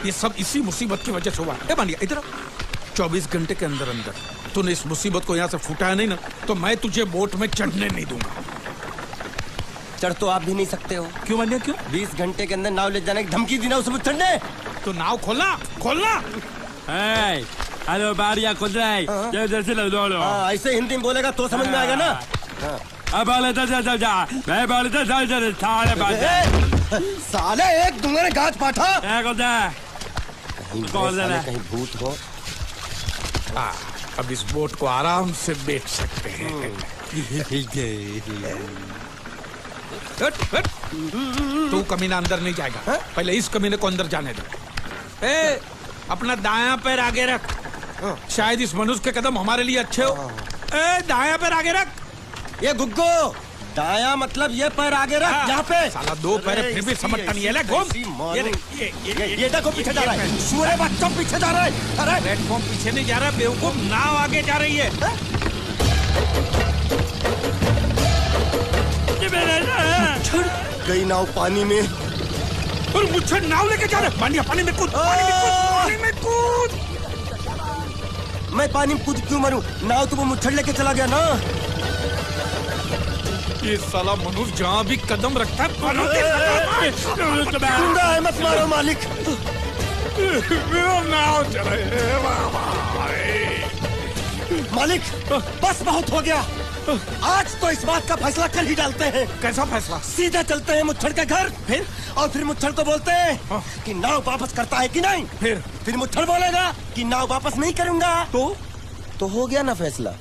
ये सब इसी मुसीबत की वजह से हुआ है। मानिया इधर 24 घंटे के अंदर अंदर तूने इस मुसीबत को यहाँ से फुटाया नहीं ना तो मैं तुझे बोट में चढ़ने नहीं दूंगा। चढ़ तो आप भी नहीं सकते हो। क्यों मानिया क्यों? 20 घंटे के अंदर नाव ले जाने की धमकी दी ना उसे मुझे चढ़ने। तो नाव खोलना खोलना। हेलो बारिया खुल रहा है। ऐसे हिंदी में बोलेगा तो समझ में आएगा ना। अब मैं साले एक दूंगे गाज पाठा। कहीं भूत हो। अब इस बोट को आराम से बेच सकते हैं। तू कमीना अंदर नहीं जाएगा। पहले इस कमीने को अंदर जाने दे। अपना दायां पैर आगे रख। शायद इस मनुष्य के कदम हमारे लिए अच्छे हो। दायां पैर आगे रख। ये गुग्गो दाया मतलब ये पैर आगे रख। यहाँ पे साला 2 पैर फिर भी समझता नहीं है। ले घूम। ये देखो पीछे जा रहा है। सूरे बच्चों पीछे जा रहा है। अरे प्लेटफॉर्म पीछे नहीं जा रहा बेवकूफ, नाव आगे जा रही है। गई नाव पानी में और मुझे नाव लेके जा रहे। पानी में कूद। पानी में कूद। मैं पानी में कूद क्यों मरूं? नाव तो वो मुच्छड़ लेके चला गया ना। ये साला मनुष्य जहाँ भी कदम रखता है गुंडा है, मत मारो मालिक। नाव चले मालिक बस बहुत हो गया। आज तो इस बात का फैसला कर ही डालते हैं। कैसा फैसला? सीधे चलते हैं मुच्छड़ के घर। फिर मुच्छड़ को बोलते हैं कि नाव वापस करता है कि नहीं। फिर मुच्छड़ बोलेगा कि नाव वापस नहीं करूंगा। तो हो गया ना फैसला।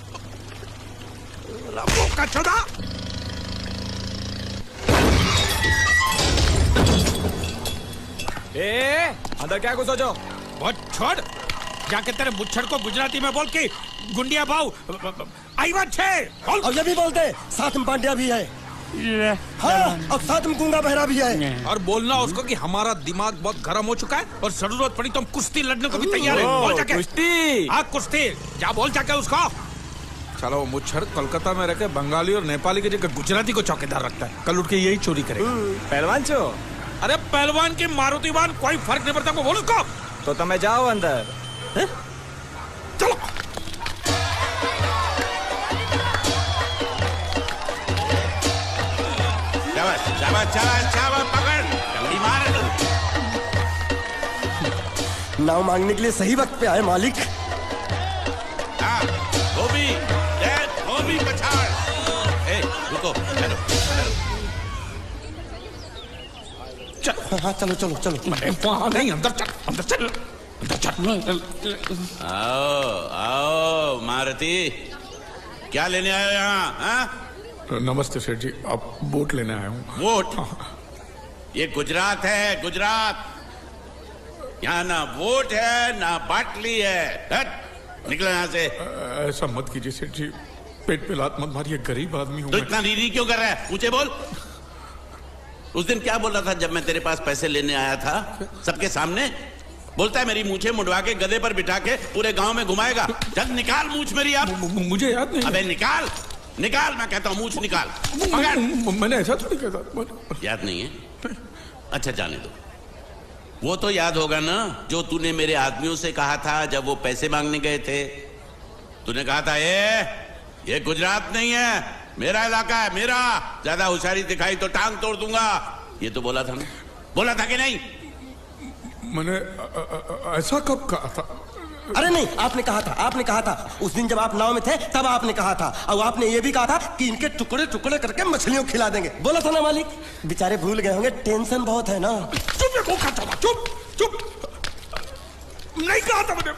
अंदर क्या घुसो जो? बहुत छोड़। जाके तेरे मुच्छड़ को गुजराती में बोल के गुंडिया भाव आई बात छे। और ये भी बोलते साथ में पांड्या भी है। हाँ, और साथ में गूंगा बहरा भी है। और बोलना उसको कि हमारा दिमाग बहुत गर्म हो चुका है और जरूरत पड़ी तो हम कुश्ती लड़ने को भी तैयार हैं। बोल जाके कुश्ती। हाँ कुश्ती जा बोल जाके उसको। चलो वो मुच्छड़ कोलकाता में रहकर बंगाली और नेपाली की जगह गुजराती को चौकीदार रखता है। कल उठ के यही चोरी करेगा। पहलवान छो? अरे पहलवान की मारुतिवान कोई फर्क नहीं पड़ता। बोल उसको। तो तुम्हें जाओ अंदर। चलो नाव मांगने के लिए सही वक्त पे आए मालिक। रुको। हाँ चलो चलो चलो। नहीं अंदर चल अंदर चल अंदर चल। आओ मारुति, क्या लेने आए हो यहाँ? नमस्ते सेठ जी, आप बोट लेने आया हूँ। बोट? ये गुजरात है, गुजरात। यहाँ ना बोट है ना बाटली है। निकलो यहाँ से। ऐसा मत कीजिए सेठ जी, पेट पे लात मत मारिए, गरीब आदमी हूँ। तो इतना रीरी क्यों कर रहा है? पूछे बोल। उस दिन क्या बोल रहा था जब मैं तेरे पास पैसे लेने आया था सबके सामने? बोलता है मेरी मूछें मुंडवा के गधे पर बिठा के पूरे गांव में घुमाएगा। जल्द निकाल मूछ मेरी। आप मुझे याद नहीं। अबे निकाल निकाल, मैं कहता हूँ मूछ निकाल। मैंने ऐसा थोड़ी कहता। याद नहीं है? अच्छा जाने दो। वो तो याद होगा ना जो तूने मेरे आदमियों से कहा था जब वो पैसे मांगने गए थे। तूने कहा था ये गुजरात नहीं है, मेरा इलाका है, मेरा। ज्यादा होशियारी दिखाई तो टांग तोड़ दूंगा। ये तो बोला था ना? बोला था कि नहीं? मैंने ऐसा कब कहा था? अरे नहीं, आपने कहा था उस दिन जब आप नाव में थे तब आपने कहा था। और आपने ये भी कहा था कि इनके टुकड़े टुकड़े करके मछलियों खिला देंगे। बोला था ना मालिक? बेचारे भूल गए होंगे, टेंशन बहुत है ना। चुप चुप। नहीं कहा था मैंने,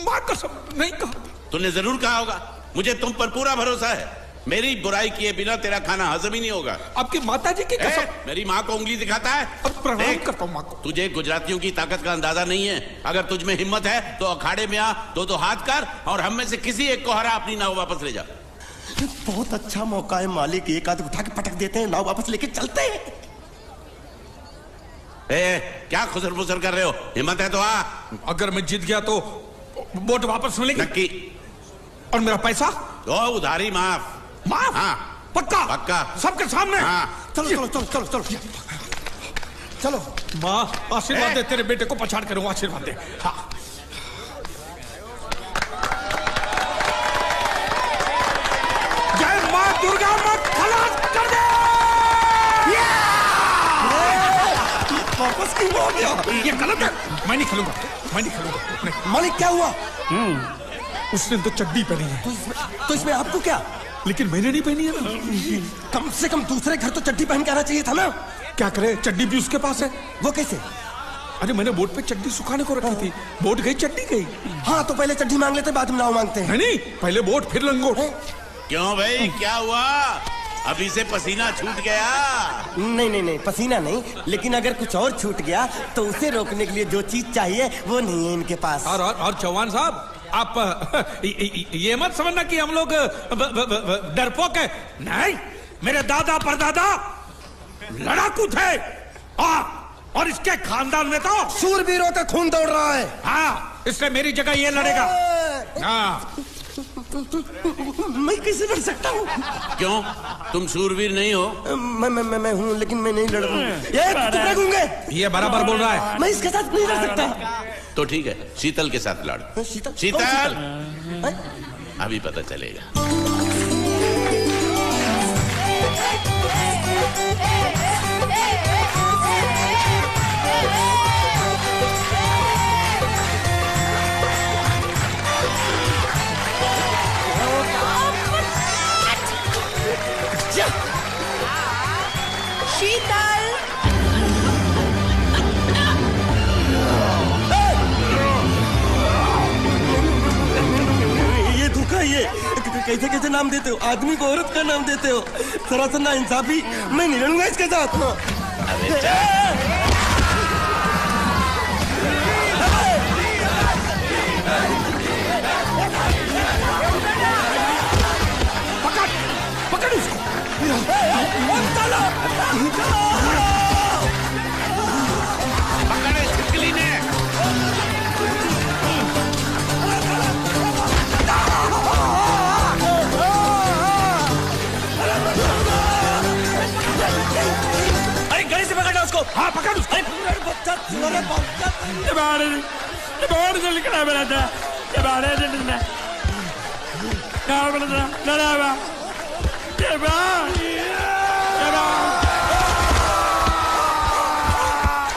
मां कसम नहीं कहा। तूने जरूर कहा होगा। मुझे तुम पर पूरा भरोसा है। मेरी बुराई किए बिना तेरा खाना हजम ही नहीं होगा। आपकी माता जी की कसम। मेरी माँ को उंगली दिखाता है। अब प्रणाम करता हूँ माँ को। तुझे गुजरातियों की ताकत का अंदाजा नहीं है। अगर तुझ में हिम्मत है तो अखाड़े में आ, दो हाथ कर और हम में से किसी एक को हरा अपनी नाव वापस ले जा। बहुत अच्छा मौका है मालिक, एक आदमी उठा के पटक देते हैं, नाव वापस लेके चलते हैं। क्या खुसर फुसर कर रहे हो? हिम्मत है तो आ। अगर मैं जीत गया तो बोट वापस मिलेगी? नक्की। और मेरा पैसा? तो उधारी माफ। माफ? हाँ पक्का? पक्का। सबके सामने? हाँ। चलो चलो चलो चलो चलो। चलो। माँ आशीर्वाद दे, तेरे बेटे को पछाड़ कर आशीर्वाद दे। हाँ जय माँ दुर्गा, मत खलास कर दे। वापस क्यों हो गया? ये गलत है, मैं नहीं खेलूंगा, मैं नहीं खेलूंगा नहीं। मालिक क्या हुआ? उसने तो चड्डी पहनी है, तो इसमें आपको क्या? लेकिन मैंने नहीं पहनी है ना। कम से कम दूसरे घर तो चड्डी पहन के आना चाहिए था ना। क्या करे, चड्डी भी उसके पास है। वो कैसे? अरे मैंने बोट पे चड्डी सुखाने को रखी थी, बोट गई चड्डी गई। हाँ तो पहले चड्डी मांग लेते, बाद में नाव मांगते हैं। नहीं, पहले बोट फिर लंगोट। क्यों भाई, क्या हुआ? अभी से पसीना छूट गया? नहीं नहीं नहीं, पसीना नहीं, लेकिन अगर कुछ और छूट गया तो उसे रोकने के लिए जो चीज चाहिए वो नहीं है इनके पास। और चौहान साहब, आप ये मत समझना कि हम लोग डरपोक है। नहीं, मेरे दादा परदादा लड़ाकू थे, और इसके खानदान में तो शूरवीरों का खून दौड़ रहा है। हाँ, इसलिए मेरी जगह ये लड़ेगा। हाँ। मैं कैसे लड़ सकता हूँ? क्यों, तुम शूरवीर नहीं हो? मैं हूँ, लेकिन मैं नहीं लड़ रहा हूँ। ये गूंगे, ये बराबर बोल रहा है। मैं इसके साथ नहीं लड़ सकता। तो ठीक है, शीतल के साथ लड़। शीतल? शीतल, हैं? अभी पता चलेगा। शीतल, ये धोखा, ये कैसे कैसे नाम देते हो? आदमी को औरत का नाम देते हो, सरासर ना इंसाफी। मैं नहीं लड़ूंगा इसके साथ। अरे चल। पकड़ इसको। पकड़े छिपकली ने। अरे गले से पकड़ना उसको। हाँ पकड़ उसको। बाहर से लिखना मेरा था, बाहर से लिखना,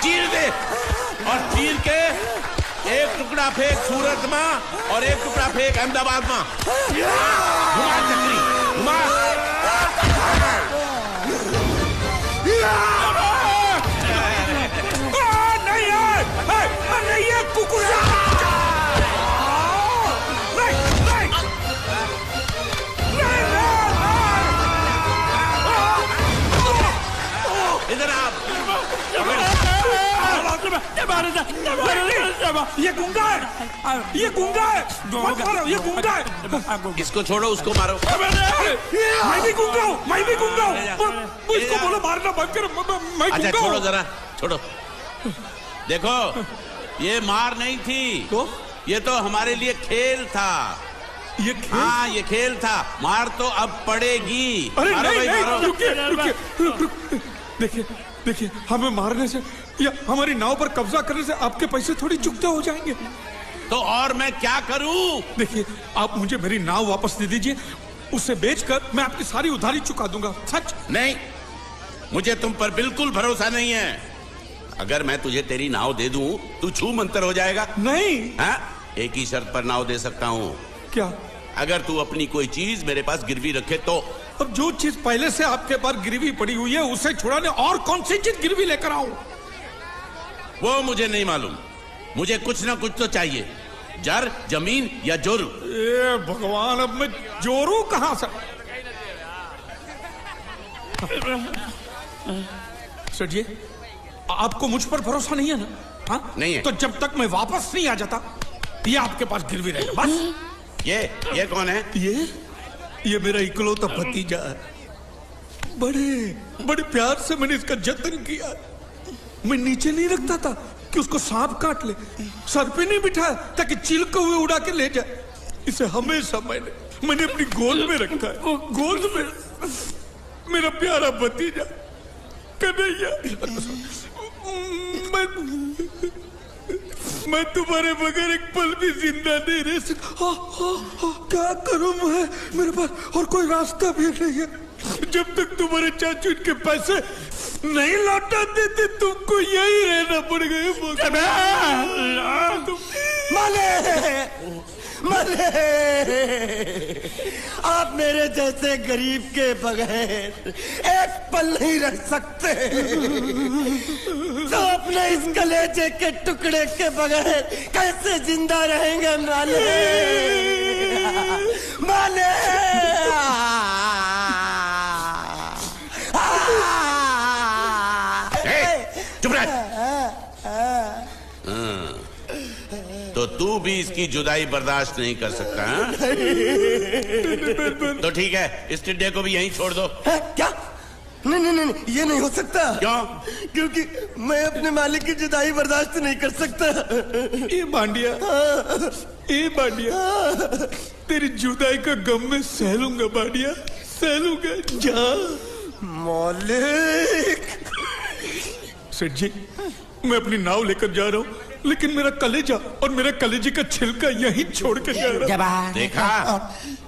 चीर दे, और चीर के एक टुकड़ा फेंक सूरत में और एक टुकड़ा फेंक अहमदाबाद में। घुमा चक्री, घुमा। नहीं है कुकुर। इधर आप। ये गुंगा है, ये गुंगा है, मत मारो, ये गुंगा है। इसको छोड़ो, उसको मारो। मैं भी गुंगा हूँ, मैं भी गुंगा हूँ। इसको बोलो मारना बंद करो, मैं अच्छा गुंगा छोड़ो, हूँ। जरा छोड़ो। देखो, ये मार नहीं थी, तो ये तो हमारे लिए खेल था। ये खेल? हाँ, ये खेल था। मार तो अब पड़ेगी। अरे मारो नहीं, भाई, नहीं, मारो। रुकिए, रुकिए, रुक। देखिए, देखिए, हमें मारने से या हमारी नाव पर कब्जा करने से आपके पैसे थोड़ी चुकते हो जाएंगे। तो और मैं क्या करूं? देखिए, आप मुझे मेरी नाव वापस दे दीजिए, उसे बेचकर मैं आपकी सारी उधारी चुका दूंगा। सच? नहीं, मुझे तुम पर बिल्कुल भरोसा नहीं है। अगर मैं तुझे तेरी नाव दे दूं, तू छू मंतर हो जाएगा। नहीं। हाँ? एक ही शर्त पर नाव दे सकता हूँ। क्या? अगर तू अपनी कोई चीज मेरे पास गिरवी रखे तो। अब जो चीज पहले से आपके पास गिरवी पड़ी हुई है उसे छुड़ाने और कौन सी चीज गिरवी लेकर आऊं? वो मुझे नहीं मालूम। मुझे कुछ ना कुछ तो चाहिए, जर, जमीन या जोरू। ए भगवान, अब मैं जोरू कहां से? सर जी, आपको मुझ पर भरोसा नहीं है ना? हाँ? नहीं है। तो जब तक मैं वापस नहीं आ जाता, ये आपके पास गिरवी रहेगा बस। ये कौन है? ये मेरा इकलौता भतीजा है। बड़े बड़े प्यार से मैंने इसका जतन किया। मैं नीचे नहीं रखता था कि उसको सांप काट ले, सर पे नहीं बिठाया ताकि चिलके हुए उड़ा के ले जाए। इसे हमेशा मैंने अपनी गोद में रखा है। गोद में मेरा प्यारा भतीजा कन्हैया। मैं तुम्हारे बगैर एक पल भी जिंदा नहीं रह सकता। क्या करूं मैं? मेरे पास और कोई रास्ता भी नहीं है। जब तक तुम्हारे चाचू इनके पैसे नहीं लौटा देते तुमको यही रहना पड़ेगा। माले, आप मेरे जैसे गरीब के बगैर एक पल नहीं रह सकते, तो अपने इस कलेजे के टुकड़े के बगैर कैसे जिंदा रहेंगे माले? माले, चुप रह। तो तू भी इसकी जुदाई बर्दाश्त नहीं कर सकता हाँ? तो ठीक है, इस टिड्डे को भी यहीं छोड़ दो। क्या? नहीं, ये नहीं हो सकता। क्यों? क्योंकि मैं अपने मालिक की जुदाई बर्दाश्त नहीं कर सकता। ये बांडिया, तेरी जुदाई का गम में सह लूंगा बांडिया, सह लूंगा। जा मालिक। सेठ जी, मैं अपनी नाव लेकर जा रहा हूँ, लेकिन मेरा कलेजा और मेरा कलेजे का छिलका यहीं छोड़ कर जा रहा हूँ।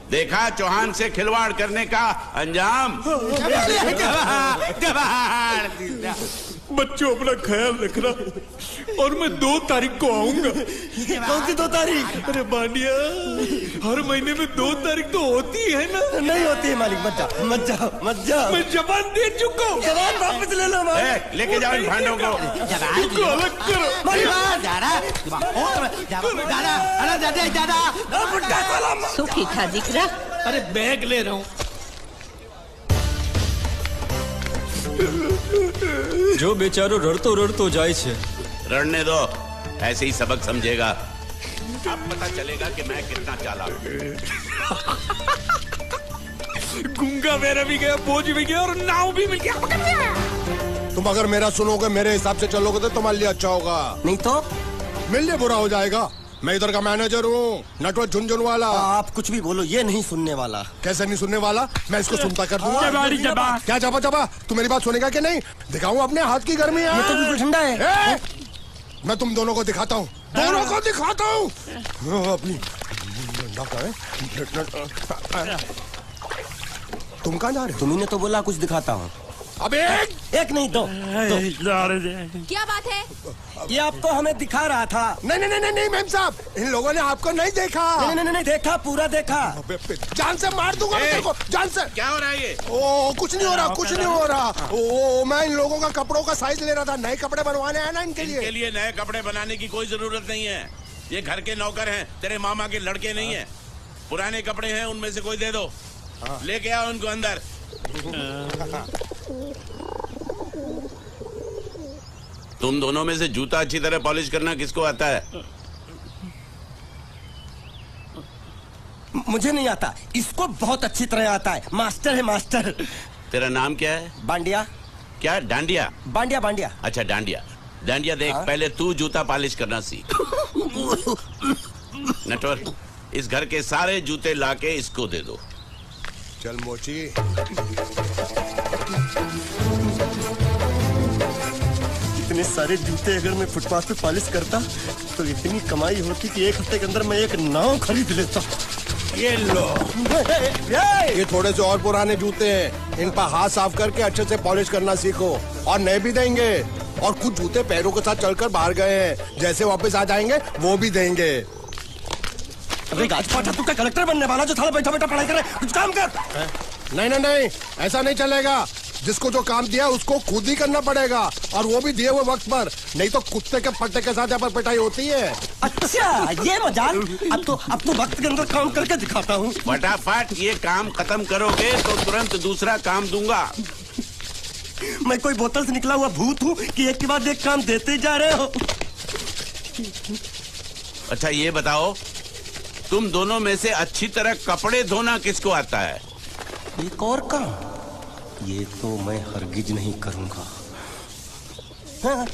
देखा चौहान से खिलवाड़ करने का अंजाम। बच्चों, अपना ख्याल रखना और मैं 2 तारीख को आऊंगा। कौन सी 2 तारीख? अरे बांडिया, हर महीने में 2 तारीख तो होती है ना? नहीं होती है मालिक, मत जाओ। मैं जबान दे चुका हूँ। जवान वापस ले लो मालिक। लेके जाओ इन भांडों को। इनको अलग करो। सुखी था दिकरा। अरे बैग ले रहा हूँ। जो बेचारो रड़तो જાય છે। रड़ने दो, ऐसे ही सबक समझेगा। अब पता चलेगा कि मैं कितना चालाक हूँ। गुंगा मेरा भी गया, बोझ भी गया और नाव भी मिल गया। तुम अगर मेरा सुनोगे, मेरे हिसाब से चलोगे तो तुम्हारे लिए अच्छा होगा, नहीं तो मेरे लिए बुरा हो जाएगा। मैं इधर का मैनेजर हूँ, नटवर झुनझुनवाला। आप कुछ भी बोलो, ये नहीं सुनने वाला। कैसे नहीं सुनने वाला? मैं इसको सुनता कर दूंगा। क्या जबा? तू मेरी बात सुनेगा कि नहीं? दिखाऊं अपने हाथ की गर्मी? ये तो बिल्कुल ठंडा है। मैं तुम दोनों को दिखाता हूँ, अपनी। तुम कहाँ जा रहे हो? तुम्ही तो बोला कुछ दिखाता हूँ। अब एक नहीं, 2। क्या बात है? ये आपको हमें दिखा रहा था। नहीं मेम साहब, इन लोगों ने आपको नहीं देखा। नहीं, देखा, पूरा देखा। जान से मार दूंगा मैं तेरे को, जान से। क्या हो रहा है ये? ओ कुछ नहीं हो रहा। ओ मैं इन लोगों का कपड़ों का साइज ले रहा था, नए कपड़े बनवाने आया ना इनके लिए। नए कपड़े बनाने की कोई जरूरत नहीं है। ये घर के नौकर हैं, तेरे मामा के लड़के नहीं है। पुराने कपड़े हैं, उनमें से कोई दे दो। लेके आओ उनको अंदर। तुम दोनों में से जूता अच्छी तरह पॉलिश करना किसको आता है? मुझे नहीं आता, इसको बहुत अच्छी तरह आता है। मास्टर है, मास्टर। तेरा नाम क्या है? बांडिया। क्या? डांडिया? बांडिया। अच्छा डांडिया देख। पहले तू जूता पॉलिश करना सीख। नटवर, इस घर के सारे जूते लाके इसको दे दो। चल मोची। इतने सारे जूते अगर मैं फुटपाथ पे पॉलिश करता तो इतनी कमाई होती कि 1 हफ्ते के अंदर मैं एक नाव खरीद लेता। ये लो, ये थोड़े से और पुराने जूते हैं, इन पर हाथ साफ करके अच्छे से पॉलिश करना सीखो। और नए भी देंगे, और कुछ जूते पैरों के साथ चलकर बाहर गए हैं, जैसे वापस आ जाएंगे वो भी देंगे। अरे गाजपाटा, तू क्या कलेक्टर बनने वाला जो थाला बैठा पढ़ाई करे? कुछ काम कर। नहीं, ऐसा नहीं चलेगा। जिसको जो काम दिया उसको खुद ही करना पड़ेगा, और वो भी दिए हुए वक्त पर, नहीं तो कुत्ते के पट्टे के साथ यहाँ पर पिटाई होती है। अच्छा, ये मजाक। अब तो वक्त के अंदर काम करके दिखाता हूँ। फटाफट ये काम खत्म करोगे तो तुरंत दूसरा काम दूंगा। मैं कोई बोतल से निकला हुआ भूत हूँ कि एक के बाद एक काम देते जा रहे हो? अच्छा ये बताओ, तुम दोनों में से अच्छी तरह कपड़े धोना किसको आता है? एक और काम, ये तो मैं हरगिज नहीं करूंगा। हाँ।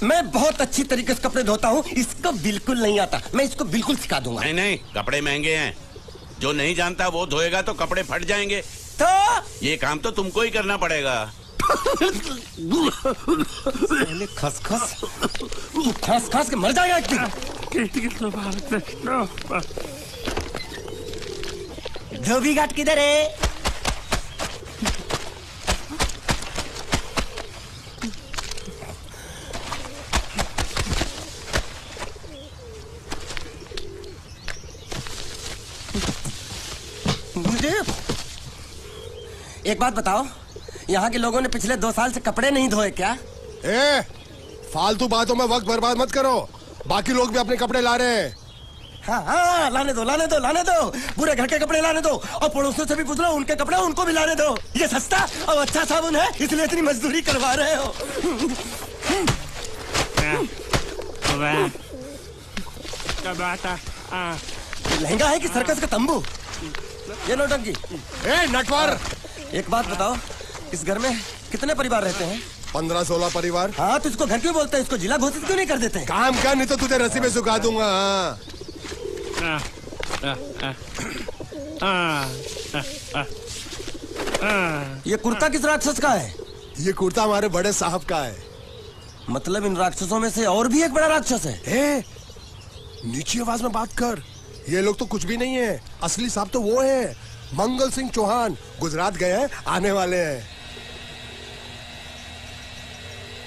मैं बहुत अच्छी तरीके से कपड़े धोता हूँ, इसको बिल्कुल नहीं आता। मैं इसको बिल्कुल सिखा दूंगा। नहीं, कपड़े महंगे हैं। जो नहीं जानता वो धोएगा तो कपड़े फट जाएंगे। तो ये काम तो तुमको ही करना पड़ेगा। पहले खसखस तू खस खस के मर जाएगा एक दिन। धोबी घाट किधर है? मुझे एक बात बताओ, यहाँ के लोगों ने पिछले 2 साल से कपड़े नहीं धोए क्या? ए, फालतू बातों में वक्त बर्बाद मत करो। बाकी लोग भी अपने कपड़े ला रहे हैं। हाँ, लाने दो लाने दो लाने दो, पूरे घर के कपड़े लाने दो, और पड़ोसियों से भी पूछ लो, उनके कपड़े उनको भी लाने दो। ये सस्ता और अच्छा साबुन है, इसलिए इतनी मजदूरी करवा रहे हो। लहंगा है कि सर्कस का तंबू? ये नौटंकी। ए नटवर, एक बात बताओ, इस घर में कितने परिवार रहते हैं? 15-16 परिवार। हाँ, तो इसको घर क्यों बोलते हैं? इसको जिला घोषित क्यों नहीं कर देते? काम कर, नहीं तो तुझे रस्सी में सुखा दूंगा। ये कुर्ता किस राक्षस का है? ये कुर्ता हमारे बड़े साहब का है। मतलब इन राक्षसों में से और भी एक बड़ा राक्षस है? ए, नीची आवाज में बात कर। ये लोग तो कुछ भी नहीं है, असली साहब तो वो है मंगल सिंह चौहान। गुजरात गए हैं, आने वाले हैं।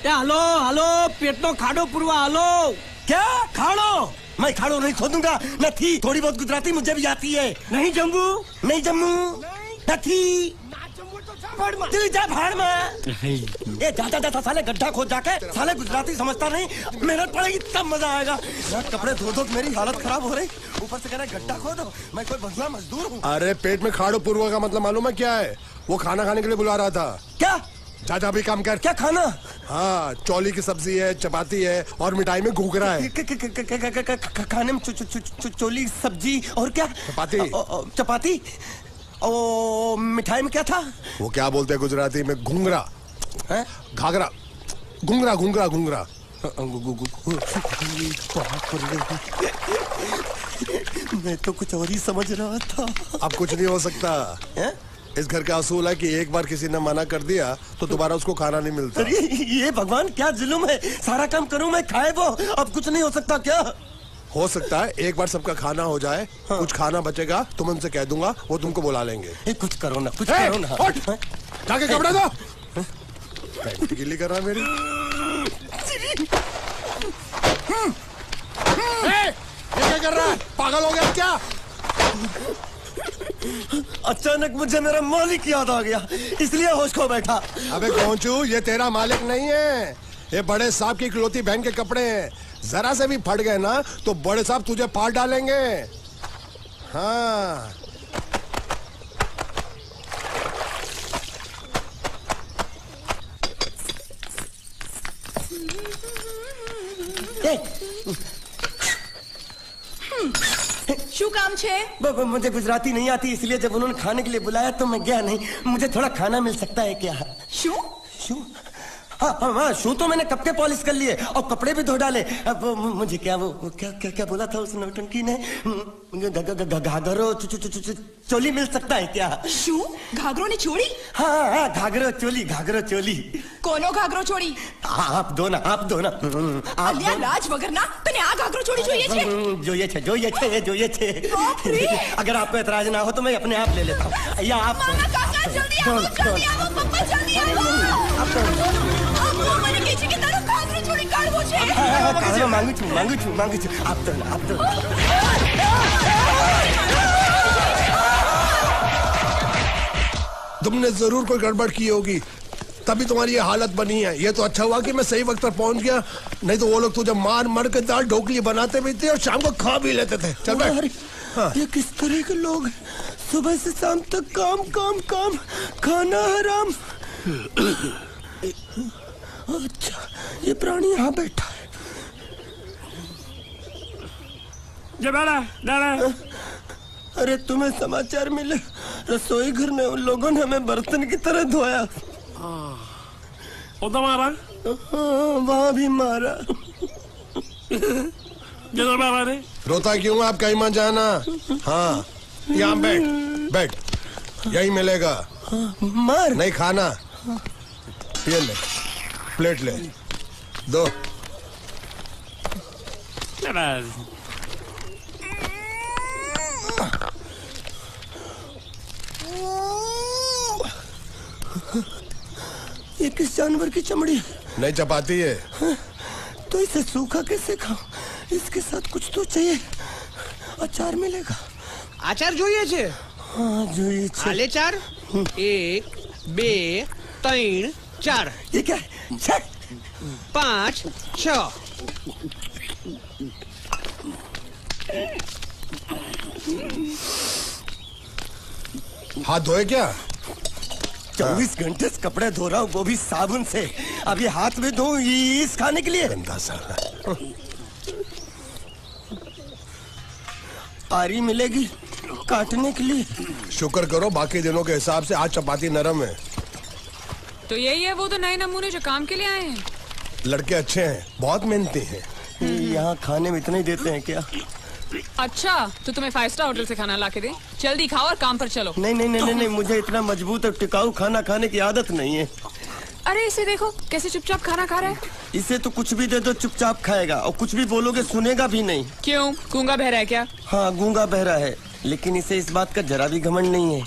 हेलो हेलो, पेटनो खाड़ो पुरवा हेलो। क्या खाड़ो? मैं खाड़ो नहीं खोदूंगा। न थी, थोड़ी बहुत गुजराती मुझे भी आती है। नहीं जम्मू, नहीं जम्मू, न थी। तू जा भाड़ में। ये जाता जाता साले गड्ढा खोद जाके साले गुजराती समझता नहीं। मेहनत पड़ेगी तब मजा आएगा। यार कपड़े धो धो मेरी हालत खराब हो रही, ऊपर से कह रहे गड्ढा खोदो। मैं कोई बंधुआ मजदूर हूँ? अरे पेट में खाड़ो पूर्वा का मतलब मालूम है क्या है? वो खाना खाने के लिए बुला रहा था। क्या? जा भी काम कर। क्या खाना? हाँ, चौली की सब्जी है, चपाती है और मिठाई में घूघरा है। खाने में चोली सब्जी और क्या? चपाती। चपाती। ओ, मिठाई में क्या था? वो क्या बोलते हैं गुजराती में? घूंघरा है, घाघरा, घूंघरा घूंघरा घूंघरा। मैं तो कुछ और ही समझ रहा था। अब कुछ नहीं हो सकता है? इस घर का असूल है कि एक बार किसी ने मना कर दिया तो दोबारा उसको खाना नहीं मिलता। अरे ये भगवान क्या जुल्म है? सारा काम करूं मैं, खाए वो। अब कुछ नहीं हो सकता क्या? हो सकता है एक बार सबका खाना हो जाए। हाँ। कुछ खाना बचेगा तो मैं उनसे कह दूंगा, वो तुमको बुला लेंगे। कुछ करो ना, कुछ करो ना। जाके कपड़े दो। पैंट गीली कर रहा है मेरी। ये क्या कर रहा है? पागल हो गया क्या? अचानक मुझे मेरा मालिक याद आ गया, इसलिए होश खो बैठा। अबे पहुंचू, ये तेरा मालिक नहीं है, ये बड़े साहब की इकलौती बहन के कपड़े हैं। जरा से भी फट गए ना तो बड़े साहब तुझे फाड़ डालेंगे। हाँ, શું કામ છે? मुझे गुजराती नहीं आती, इसलिए जब उन्होंने खाने के लिए बुलाया तो मैं गया नहीं। मुझे थोड़ा खाना मिल सकता है क्या? શું? शू? हाँ, शू तो मैंने कब के पॉलिश कर लिए और कपड़े भी धो डाले। अब मुझे क्या वो क्या क्या क्या बोला था उस नौटंकी ने? घाघरो चोली मिल सकता है क्या? શું? ઘાઘરો ને ચોળી? हाँ, घाघरो चोली, घाघरो चोली। કોનો ઘાઘરો ચોળી? आप दो ना, आप दो ना। અલ્યા લાજ વગરના, તને આ ઘાઘરો ચોળી જોઈએ છે? જોઈએ છે। अगर आपको एतराज ना हो तो मैं अपने आप ले लेता हूँ। या आप મામા કાકા જલ્દી આવો, પપ્પા જલ્દી આવો। અમ્મુ મને કહે છે કે તારો ઘાઘરો ચોળી કાઢવો છે। मांगू छू। आप दो ना, आप दो। तुमने जरूर कोई गड़बड़ की होगी, तभी तुम्हारी ये हालत बनी है। ये तो अच्छा हुआ कि मैं सही वक्त पर पहुंच गया, नहीं तो वो लोग तुझे मार के दाल ढोकली बनाते भी थे और शाम को खा भी लेते थे। चल बैठ। हाँ। ये किस तरह के लोग हैं? सुबह से शाम तक काम काम काम, खाना हराम। अच्छा, ये प्राणी यहाँ बैठा है। अरे तुम्हें समाचार मिले? रसोई घर में उन लोगों ने हमें बर्तन की तरह धोया। उधर मारा? हाँ, वहाँ भी मारा। जिधर मारा रे? रोता क्यों? आप कहीं मत जाना। हाँ, यहाँ बैठ, यही मिलेगा। मार नहीं खाना। ये ले, प्लेट ले, दो। ये किस जानवर की चमड़ी है? नहीं चपाती है। तो इसे सूखा कैसे खाऊं? इसके साथ कुछ तो चाहिए। अचार मिलेगा? આચાર જોઈએ છે? हाँ જોઈએ છે। આલે ચાર 1 2 3 4 ये क्या है? छे! 5 6 हाथ धोए क्या? 24 घंटे से कपड़े धो रहा हूँ, वो भी साबुन से। अब ये हाथ में धो इस खाने के लिए? गंदा साला। आरी मिलेगी काटने के लिए? शुक्र करो बाकी दिनों के हिसाब से आज चपाती नरम है। तो यही है वो तो नए नमूने जो काम के लिए आए हैं। लड़के अच्छे हैं, बहुत मेहनती हैं। यहाँ खाने में इतना ही देते हैं क्या? अच्छा तो तुम्हें 5 स्टार होटल से खाना ला के दे। जल्दी खाओ और काम पर चलो। नहीं नहीं नहीं नहीं, नहीं मुझे इतना मजबूत और टिकाऊ खाना खाने की आदत नहीं है। अरे इसे देखो कैसे चुपचाप खाना खा रहा है। इसे तो कुछ भी दे दो चुपचाप खाएगा, और कुछ भी बोलोगे सुनेगा भी नहीं। क्यों गूंगा बहरा है क्या? हाँ गूंगा बहरा है, लेकिन इसे इस बात का जरा भी घमंड नहीं है।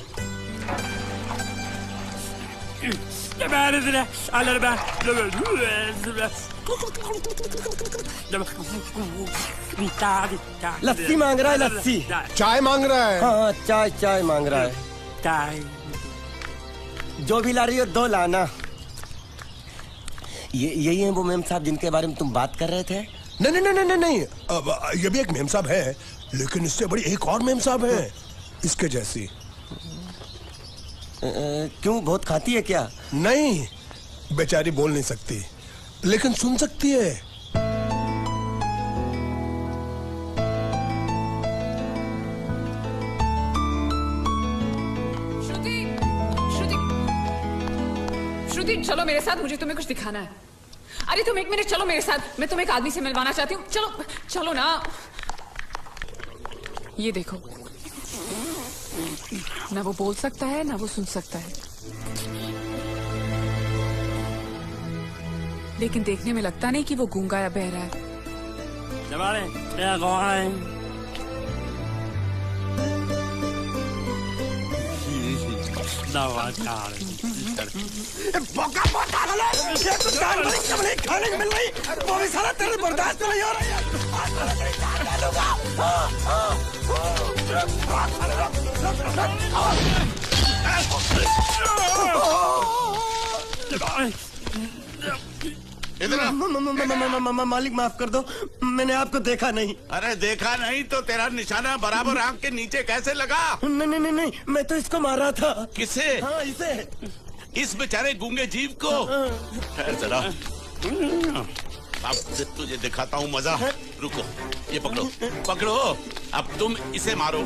लस्सी मांग रहा है, लस्सी। चाय मांग रहा है। हाँ चाय चाय मांग रहा है। चाय जो भी ला रही हो 2 लाना। ये यही है वो मेम साहब जिनके बारे में तुम बात कर रहे थे? नहीं नहीं नहीं नहीं नहीं, अब ये भी एक मेम साहब है, लेकिन इससे बड़ी एक और मेम साहब है इसके जैसी। क्यों बहुत खाती है क्या? नहीं, बेचारी बोल नहीं सकती लेकिन सुन सकती है। श्रुति श्रुति श्रुति चलो मेरे साथ, मुझे तुम्हें कुछ दिखाना है। अरे तुम 1 मिनट चलो मेरे साथ, मैं तुम्हें एक आदमी से मिलवाना चाहती हूँ। चलो चलो ना। ये देखो, ना वो बोल सकता है ना वो सुन सकता है, लेकिन देखने में लगता नहीं कि वो गूंगा या बहरा है। खाने को मिल रही, वो भी साला तेरे बर्दाश्त नहीं हो रहा। मालिक माफ कर दो, मैंने आपको देखा नहीं। अरे देखा नहीं तो तेरा निशाना बराबर आंख के नीचे कैसे लगा? नहीं नहीं नहीं नहीं, मैं तो इसको मार रहा था। किसे? हाँ इसे। इस बेचारे गूंगे जीव को? ठहर जरा, अब तुझे दिखाता हूँ मजा। रुको, ये पकड़ो पकड़ो, अब तुम इसे मारो।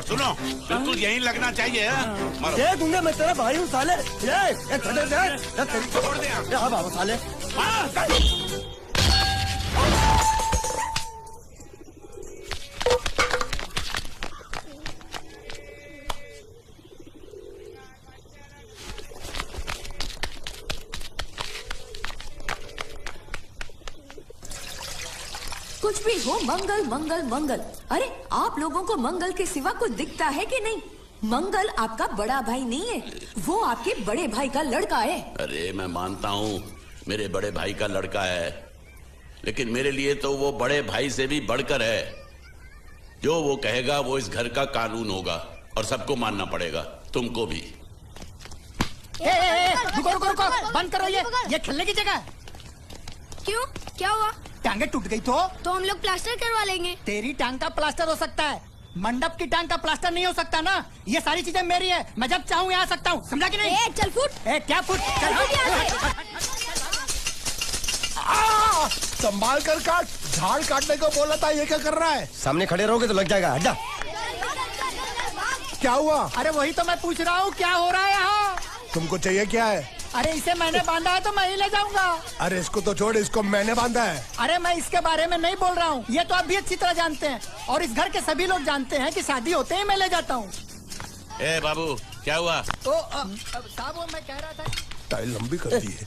सुनो, बिल्कुल यहीं लगना चाहिए। मारो। ये गूंगे मैं तेरा भाई हूँ साले। ये छोड़ दे हाँ बाबा साले। कुछ भी हो मंगल मंगल मंगल। अरे आप लोगों को मंगल के सिवा कुछ दिखता है कि नहीं? मंगल आपका बड़ा भाई नहीं है, वो आपके बड़े भाई का लड़का है। अरे मैं मानता हूँ मेरे बड़े भाई का लड़का है, लेकिन मेरे लिए तो वो बड़े भाई से भी बढ़कर है। जो वो कहेगा वो इस घर का कानून होगा और सबको मानना पड़ेगा, तुमको भी। रुको रुको रुको, बंद करो ये खेलने की जगह। क्यों क्या हुआ? टांगे टूट गई तो हम लोग प्लास्टर करवा लेंगे। तेरी टांग का प्लास्टर हो सकता है, मंडप की टांग का प्लास्टर नहीं हो सकता ना। ये सारी चीजें मेरी है, मैं जब चाहूँ यहाँ आ सकता हूँ, समझा कि नहीं? चल फुट। क्या फुट? संभाल कर काट, झाड़ काटने को बोला था, ये क्या कर रहा है? सामने खड़े रहोगे तो लग जाएगा। हट जा। क्या हुआ? अरे वही तो मैं पूछ रहा हूँ, क्या हो रहा है यहाँ? तुमको चाहिए क्या है? अरे इसे मैंने बांधा है तो मैं ही ले जाऊंगा। अरे इसको तो छोड़, इसको मैंने बांधा है। अरे मैं इसके बारे में नहीं बोल रहा हूँ, ये तो आप भी अच्छी तरह जानते हैं और इस घर के सभी लोग जानते हैं कि शादी होते ही मैं ले जाता हूँ। ए बाबू, क्या हुआ? साहब वो मैं कह रहा था टाइल लंबी कर दी है।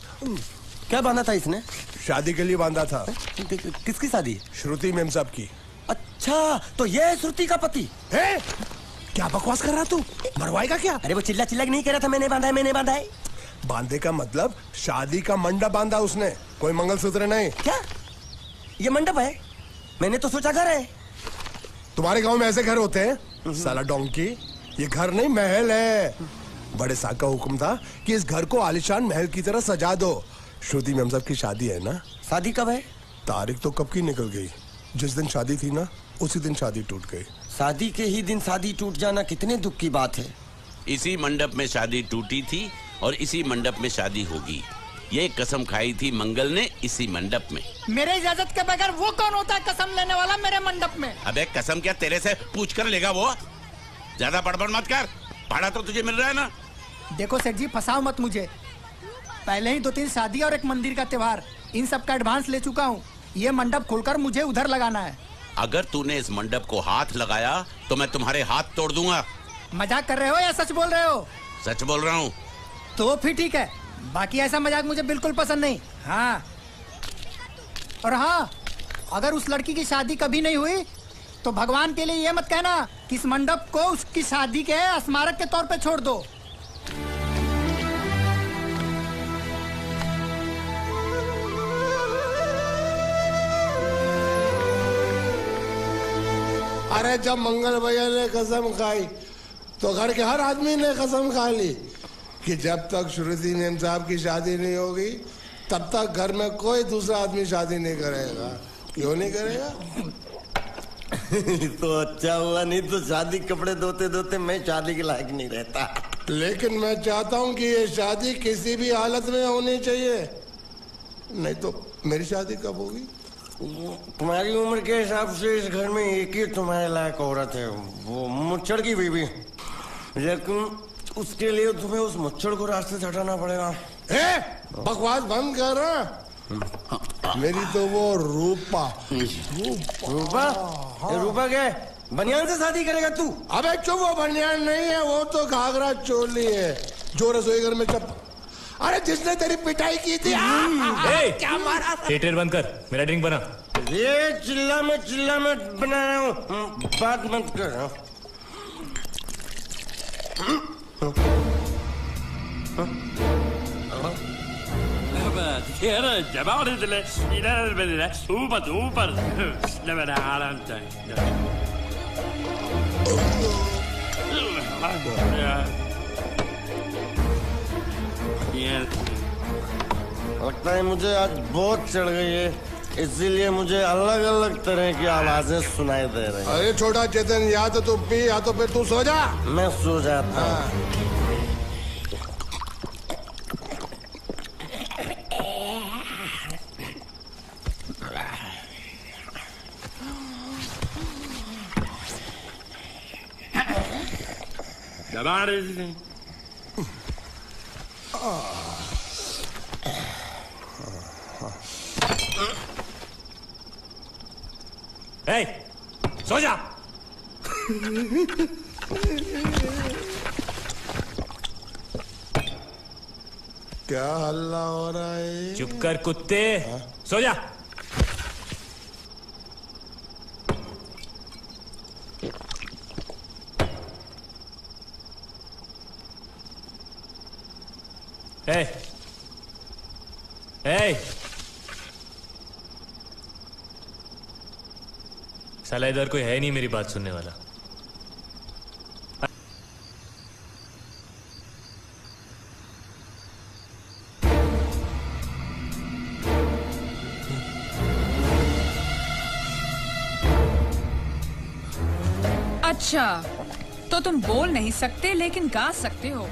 क्या बांधा था इसने? शादी के लिए बांधा था। किसकी शादी? श्रुति मेम साहब की। अच्छा, तो ये है श्रुति का पति है? क्या बकवास कर रहा तू? मरवाएगा क्या? अरे वो चिल्ला चिल्ला नहीं कह रहा था मैंने बांधा है, मैंने बांधा है। बांधे का मतलब शादी का मंडप बांधा उसने, कोई मंगलसूत्र नहीं। क्या ये मंडप है? मैंने तो सोचा घर है। तुम्हारे गांव में ऐसे घर होते हैं? साला डोंकी, ये घर नहीं महल है। बड़े साहब का हुक्म था कि इस घर को आलीशान महल की तरह सजा दो। श्रुति मेम साहब की शादी है ना? शादी कब है? तारीख तो कब की निकल गई। जिस दिन शादी थी ना, उसी दिन शादी टूट गई। शादी के ही दिन शादी टूट जाना कितने दुख की बात है। इसी मंडप में शादी टूटी थी और इसी मंडप में शादी होगी। ये कसम खाई थी मंगल ने इसी मंडप में। मेरे इजाजत के बगैर वो कौन होता है कसम लेने वाला मेरे मंडप में? अबे कसम क्या तेरे से पूछ कर लेगा वो? ज्यादा बड़बड़ मत कर, भाड़ा तो तुझे मिल रहा है ना। देखो सेठ जी, फंसाओ मत मुझे। पहले ही 2-3 शादी और एक मंदिर का त्योहार, इन सब का एडवांस ले चुका हूँ। ये मंडप खोलकर मुझे उधर लगाना है। अगर तूने इस मंडप को हाथ लगाया तो मैं तुम्हारे हाथ तोड़ दूंगा। मजाक कर रहे हो या सच बोल रहे हो? सच बोल रहा हूँ। तो फिर ठीक है, बाकी ऐसा मजाक मुझे बिल्कुल पसंद नहीं। हाँ, और हाँ, अगर उस लड़की की शादी कभी नहीं हुई तो भगवान के लिए ये मत कहना कि इस मंडप को उसकी शादी के स्मारक के तौर पे छोड़ दो। अरे जब मंगल भैया ने कसम खाई तो घर के हर आदमी ने कसम खा ली कि जब तक श्रुति मेम साहब की शादी नहीं होगी तब तक घर में कोई दूसरा आदमी शादी नहीं करेगा। क्यों नहीं करेगा? तो अच्छा हुआ, नहीं तो शादी कपड़े धोते धोते मैं शादी के लायक नहीं रहता। लेकिन मैं चाहता हूँ कि ये शादी किसी भी हालत में होनी चाहिए, नहीं तो मेरी शादी कब होगी? तुम्हारी उम्र के हिसाब से इस घर में एक ही तुम्हारे लायक औरत है, वो मुच्छड़ की बीवी। लेकिन उसके लिए तुम्हें उस मुच्छड़ को रास्ते से हटाना पड़ेगा। बकवास बंद कर रहा। मेरी तो वो रूपा। रूपा? रूपा क्या बनियान से शादी करेगा तू? अबे चुप, वो बनियान नहीं है, वो तो घाघरा चोली है जो रसोई घर में चप। अरे जिसने तेरी पिटाई की थी। क्या मारा? थिएटर बंद कर, मेरा ड्रिंक बना। ये चिल्ला में बना रहा हूँ, बात मत कर। लगता है मुझे आज बहुत चढ़ गई है, इसीलिए मुझे अलग अलग तरह की आवाजें सुनाई दे रही हैं। अरे छोटा चेतन, या तो तू पी या तो फिर तू सो जा। मैं सो जाता हूँ। सो जा। क्या हल्ला हो रहा है? चुप कर कुत्ते, सो जा। साला इधर कोई है नहीं मेरी बात सुनने वाला। अच्छा, तो तुम बोल नहीं सकते लेकिन गा सकते हो।